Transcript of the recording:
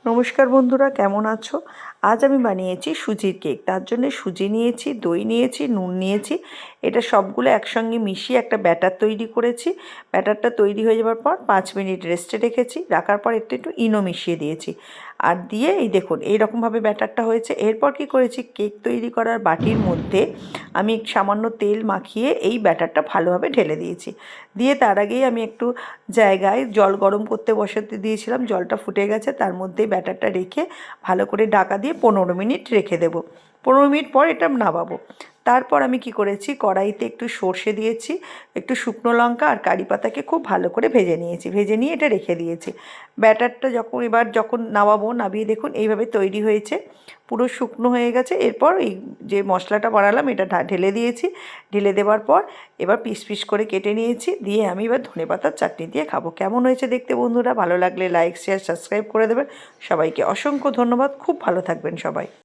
নমস্কার বন্ধুরা, কেমন আছো? আজ আমি বানিয়েছি সুজির কেক। তার জন্য সুজি নিয়েছি, দই নিয়েছি, নুন নিয়েছি। এটা সবগুলো একসঙ্গে মিশিয়ে একটা ব্যাটার তৈরি করেছি। ব্যাটারটা তৈরি হয়ে যাওয়ার পর 5 মিনিট রেস্টে রেখেছি। রাখার পর একটু একটু ইনো মিশিয়ে দিয়েছি। আর দিয়ে এই দেখুন এইরকমভাবে ব্যাটারটা হয়েছে। এরপর কি করেছি, কেক তৈরি করার বাটির মধ্যে আমি সামান্য তেল মাখিয়ে এই ব্যাটারটা ভালোভাবে ঢেলে দিয়েছি। দিয়ে তার আগেই আমি একটু জায়গায় জল গরম করতে বসাতে দিয়েছিলাম। জলটা ফুটে গেছে, তার মধ্যেই ব্যাটারটা রেখে ভালো করে ঢাকা দিয়ে 15 মিনিট রেখে দেবো। 15 মিনিট পর এটা নামাবো। তারপর আমি কি করেছি, কড়াইতে একটু সর্ষে দিয়েছি, একটু শুকনো লঙ্কা আর কারি পাতাকে খুব ভালো করে ভেজে নিয়েছি। ভেজে নিয়ে এটা রেখে দিয়েছি। ব্যাটারটা যখন নামাবো, নামিয়ে দেখুন এইভাবে তৈরি হয়েছে, পুরো শুকনো হয়ে গেছে। এরপর এই যে মশলাটা বানালাম এটা ঢেলে দিয়েছি। ঢেলে দেওয়ার পর এবার পিস পিস করে কেটে নিয়েছি। দিয়ে আমি এবার ধনেপাতার চাটনি দিয়ে খাবো। কেমন হয়েছে দেখতে বন্ধুরা? ভালো লাগলে লাইক, শেয়ার, সাবস্ক্রাইব করে দেবেন। সবাইকে অসংখ্য ধন্যবাদ। খুব ভালো থাকবেন সবাই।